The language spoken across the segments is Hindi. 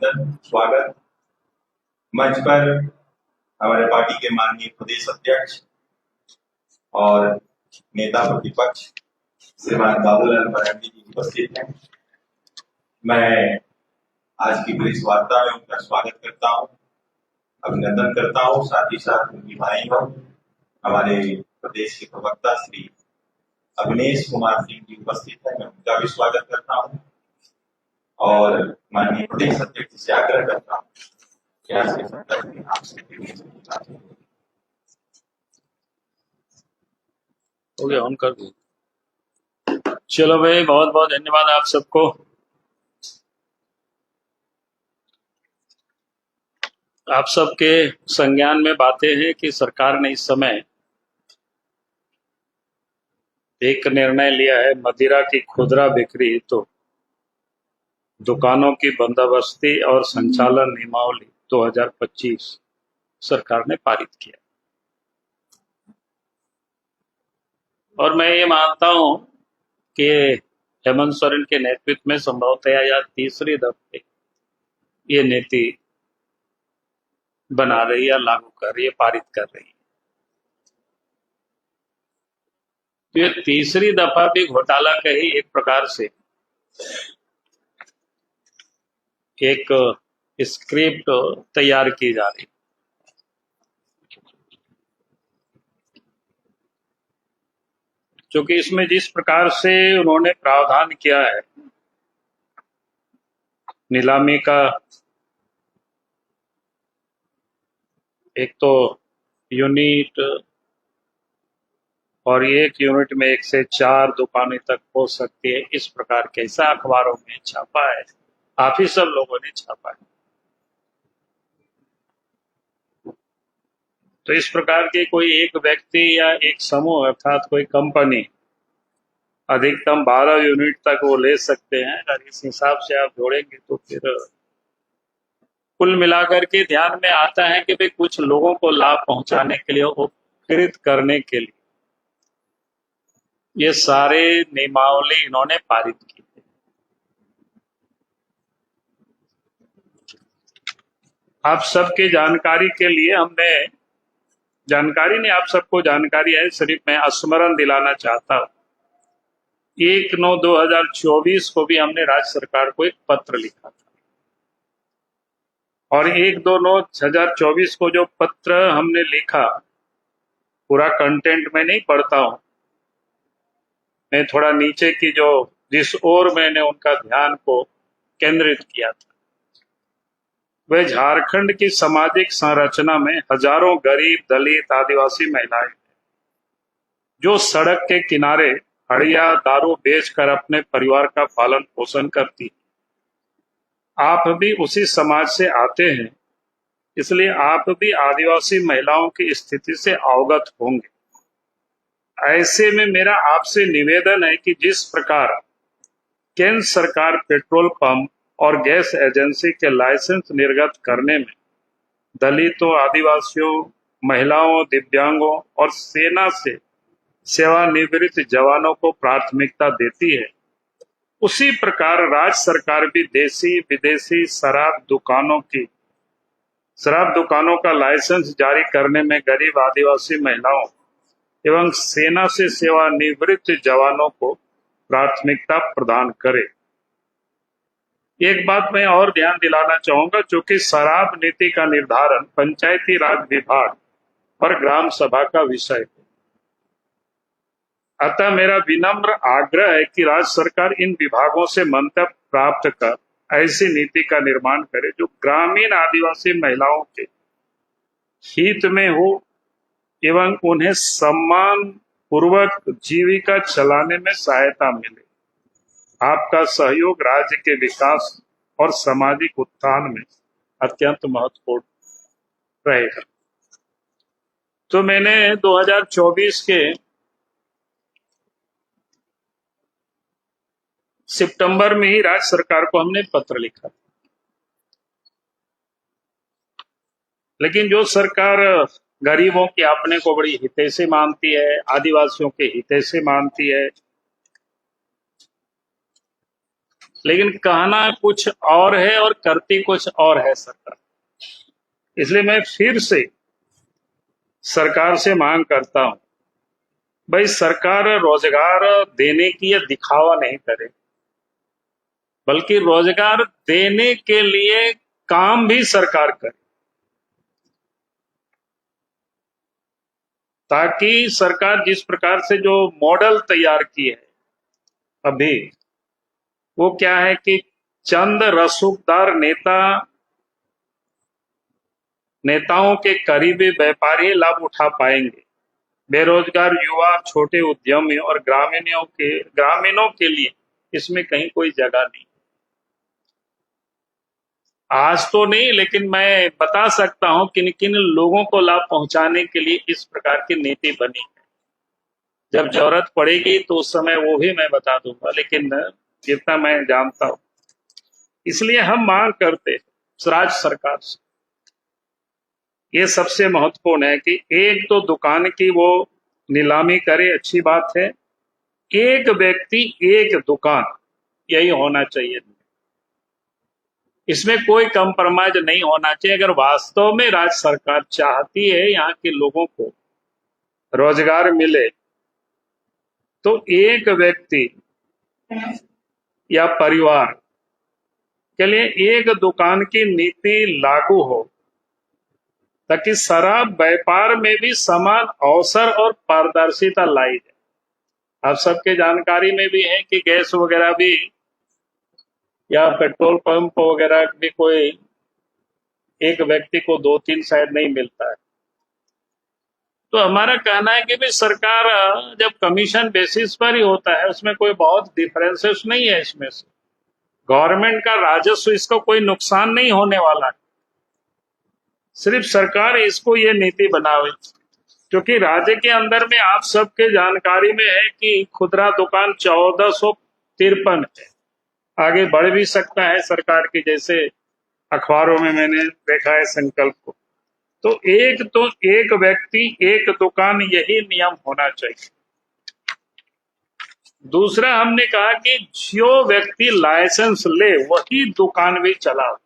अभिनंदन, स्वागत। मंच पर हमारे पार्टी के माननीय प्रदेश अध्यक्ष और नेता प्रतिपक्ष श्रीमान बाबूलाल मरांडी जी उपस्थित हैं। मैं आज की प्रेस वार्ता में उनका स्वागत करता हूं, अभिनंदन करता हूं। साथ ही साथ उनकी भाई हमारे प्रदेश के प्रवक्ता श्री अविनेश कुमार सिंह जी उपस्थित हैं, मैं उनका भी स्वागत करता हूं और माननीय प्रदेश अध्यक्ष से आग्रह करता हूं कि आज के संदर्भ में आपसे हो गया, ऑन कर दो। चलो भाई, बहुत बहुत धन्यवाद आप सबको। आप सबके संज्ञान में बातें हैं कि सरकार ने इस समय एक निर्णय लिया है, मदिरा की खुदरा बिक्री तो दुकानों की बंदोबस्ती और संचालन नियमावली 2025 सरकार ने पारित किया। और मैं ये मानता हूं कि हेमंत सोरेन के नेतृत्व में संभवतः या तीसरी दफे ये नीति बना रही है, लागू कर रही है, पारित कर रही है। तो ये तीसरी दफा भी घोटाला का ही एक प्रकार से एक स्क्रिप्ट तैयार की जा रही। क्योंकि इसमें जिस प्रकार से उन्होंने प्रावधान किया है नीलामी का, एक तो यूनिट और एक यूनिट में 1 से 4 दुकानें तक हो सकती है, इस प्रकार के ऐसा अखबारों में छापा है, आप ही सब लोगों ने छापा है। तो इस प्रकार के कोई एक व्यक्ति या एक समूह अर्थात कोई कंपनी अधिकतम 12 यूनिट तक वो ले सकते हैं। अगर इस हिसाब से आप जोड़ेंगे तो फिर कुल मिलाकर के ध्यान में आता है कि भाई कुछ लोगों को लाभ पहुंचाने के लिए, उपकृत करने के लिए ये सारे नियमावली इन्होंने पारित की। आप सबके जानकारी के लिए हमने, जानकारी नहीं, आप सबको जानकारी है, सिर्फ मैं स्मरण दिलाना चाहता हूं। 1/9/2024 को भी हमने राज्य सरकार को एक पत्र लिखा था और 1/2/2024 को जो पत्र हमने लिखा, पूरा कंटेंट में नहीं पढ़ता हूं, मैं थोड़ा नीचे की जो जिस ओर मैंने उनका ध्यान को केंद्रित किया था, वह झारखंड की सामाजिक संरचना में हजारों गरीब, दलित, आदिवासी महिलाएं जो सड़क के किनारे हड़िया दारू बेचकर अपने परिवार का पालन पोषण करती। आप भी उसी समाज से आते हैं, इसलिए आप भी आदिवासी महिलाओं की स्थिति से अवगत होंगे। ऐसे में मेरा आपसे निवेदन है कि जिस प्रकार केंद्र सरकार पेट्रोल पंप और गैस एजेंसी के लाइसेंस निर्गत करने में दलितों, आदिवासियों, महिलाओं, दिव्यांगों और सेना से सेवानिवृत्त जवानों को प्राथमिकता देती है, उसी प्रकार राज्य सरकार भी देशी विदेशी शराब दुकानों का लाइसेंस जारी करने में गरीब आदिवासी महिलाओं एवं सेना से सेवानिवृत्त जवानों को प्राथमिकता प्रदान करे। एक बात मैं और ध्यान दिलाना चाहूंगा, चूंकि शराब नीति का निर्धारण पंचायती राज विभाग और ग्राम सभा का विषय है, अतः मेरा विनम्र आग्रह है कि राज्य सरकार इन विभागों से मंतव्य प्राप्त कर ऐसी नीति का निर्माण करे जो ग्रामीण आदिवासी महिलाओं के हित में हो एवं उन्हें सम्मान पूर्वक जीविका चलाने में सहायता मिले। आपका सहयोग राज्य के विकास और सामाजिक उत्थान में अत्यंत महत्वपूर्ण रहेगा। तो मैंने 2024 के सितंबर में ही राज्य सरकार को हमने पत्र लिखा, लेकिन जो सरकार गरीबों के अपने को बड़ी हितैषी मानती है, आदिवासियों के हितैषी मानती है, लेकिन कहना कुछ और है और करती कुछ और है सरकार। इसलिए मैं फिर से सरकार से मांग करता हूं, भाई सरकार रोजगार देने की यह दिखावा नहीं करे, बल्कि रोजगार देने के लिए काम भी सरकार करे, ताकि सरकार जिस प्रकार से जो मॉडल तैयार की है अभी, वो क्या है कि चंद रसूखदार नेताओं के करीबी व्यापारी लाभ उठा पाएंगे। बेरोजगार युवा, छोटे उद्यमी और ग्रामीणों के लिए इसमें कहीं कोई जगह नहीं। आज तो नहीं, लेकिन मैं बता सकता हूं किन किन लोगों को लाभ पहुंचाने के लिए इस प्रकार की नीति बनी है। जब जरूरत पड़ेगी तो उस समय वो भी मैं बता दूंगा, लेकिन जितना मैं जानता हूं, इसलिए हम मांग करते राज्य सरकार से, ये सबसे महत्वपूर्ण है कि एक तो दुकान की वो नीलामी करे, अच्छी बात है। एक व्यक्ति एक दुकान, यही होना चाहिए। इसमें कोई कंप्रोमाइज नहीं होना चाहिए। अगर वास्तव में राज्य सरकार चाहती है यहाँ के लोगों को रोजगार मिले, तो एक व्यक्ति या परिवार के लिए एक दुकान की नीति लागू हो, ताकि शराब व्यापार में भी समान अवसर और पारदर्शिता लाई जाए। आप सबके जानकारी में भी है कि गैस वगैरह भी या पेट्रोल पंप वगैरह भी कोई एक व्यक्ति को 2-3 शायद नहीं मिलता है। तो हमारा कहना है कि भी सरकार जब कमीशन बेसिस पर ही होता है, उसमें कोई बहुत डिफरेंसेस नहीं है। इसमें से गवर्नमेंट का राजस्व, इसको कोई नुकसान नहीं होने वाला है। सिर्फ सरकार इसको ये नीति बनावे, क्योंकि राज्य के अंदर में आप सबके जानकारी में है कि खुदरा दुकान 1453 है। आगे बढ़ भी सकता है सरकार की, जैसे अखबारों में मैंने देखा है संकल्प को। तो एक व्यक्ति एक दुकान, यही नियम होना चाहिए। दूसरा, हमने कहा कि जो व्यक्ति लाइसेंस ले वही दुकान भी चलाओ।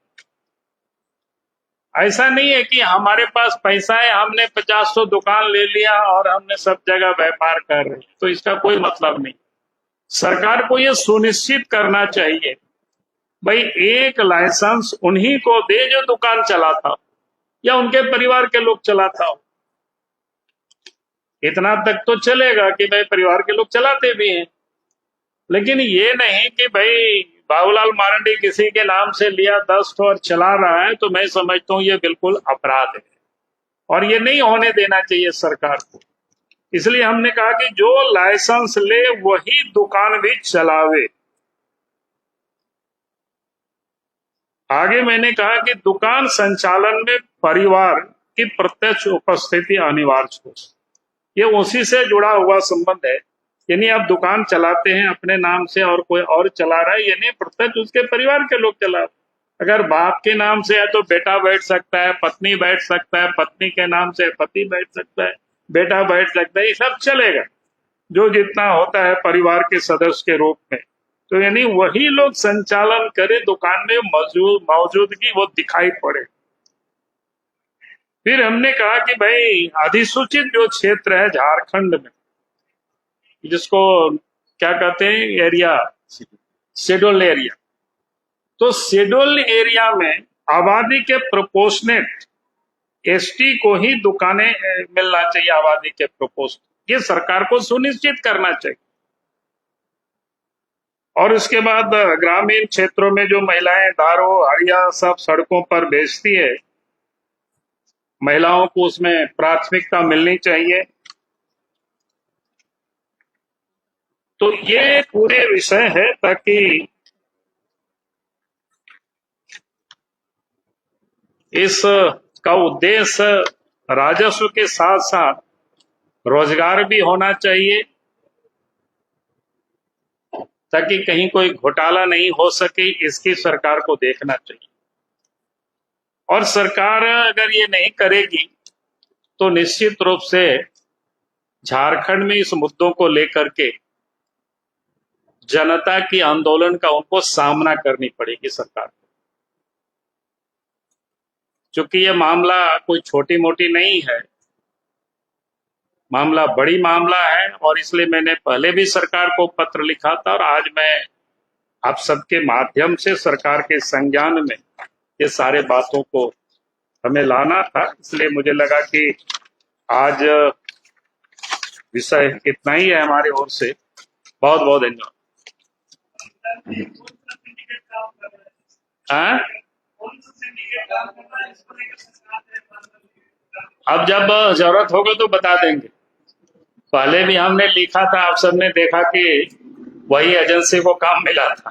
ऐसा नहीं है कि हमारे पास पैसा है, हमने 50 दुकान ले लिया और हमने सब जगह व्यापार कर रहे हैं, तो इसका कोई मतलब नहीं। सरकार को यह सुनिश्चित करना चाहिए, भाई एक लाइसेंस उन्हीं को दे जो दुकान चलाता हो या उनके परिवार के लोग चलाता हो। इतना तक तो चलेगा कि भाई परिवार के लोग चलाते भी हैं, लेकिन ये नहीं कि भाई बाबूलाल मारंडी किसी के नाम से लिया 10 और चला रहा है, तो मैं समझता हूं ये बिल्कुल अपराध है और ये नहीं होने देना चाहिए सरकार को। इसलिए हमने कहा कि जो लाइसेंस ले वही दुकान भी चलावे। आगे मैंने कहा कि दुकान संचालन में परिवार की प्रत्यक्ष उपस्थिति अनिवार्य हो। ये उसी से जुड़ा हुआ संबंध है। यानी आप दुकान चलाते हैं अपने नाम से और कोई और चला रहा है, यानी प्रत्यक्ष उसके परिवार के लोग चला रहे। अगर बाप के नाम से है तो बेटा बैठ सकता है, पत्नी बैठ सकता है, पत्नी के नाम से पति बैठ सकता है, बेटा बैठ सकता है, ये सब चलेगा जो जितना होता है परिवार के सदस्य के रूप में। तो यानी वही लोग संचालन करे, दुकान में मौजूदगी वो दिखाई पड़े। फिर हमने कहा कि भाई अधिसूचित जो क्षेत्र है झारखंड में, जिसको क्या कहते हैं एरिया, शेड्यूल एरिया, तो शेड्यूल एरिया में आबादी के प्रोपोर्शनेट एसटी को ही दुकानें मिलना चाहिए, आबादी के प्रोपोर्शनेट। ये सरकार को सुनिश्चित करना चाहिए। और उसके बाद ग्रामीण क्षेत्रों में जो महिलाएं दारू हड़िया सब सड़कों पर बेचती है, महिलाओं को उसमें प्राथमिकता मिलनी चाहिए। तो ये पूरे विषय है, ताकि इस का उद्देश्य राजस्व के साथ साथ रोजगार भी होना चाहिए, ताकि कहीं कोई घोटाला नहीं हो सके, इसकी सरकार को देखना चाहिए। और सरकार अगर ये नहीं करेगी तो निश्चित रूप से झारखंड में इस मुद्दों को लेकर के जनता की आंदोलन का उनको सामना करनी पड़ेगी सरकार को, क्योंकि ये मामला कोई छोटी मोटी नहीं है, मामला बड़ी मामला है। और इसलिए मैंने पहले भी सरकार को पत्र लिखा था और आज मैं आप सबके माध्यम से सरकार के संज्ञान में ये सारे बातों को हमें लाना था। इसलिए मुझे लगा कि आज विषय इतना ही है हमारी ओर से। बहुत बहुत धन्यवाद। हाँ? अब जब जरूरत होगी तो बता देंगे। पहले भी हमने लिखा था, आप सबने देखा कि वही एजेंसी को काम मिला था।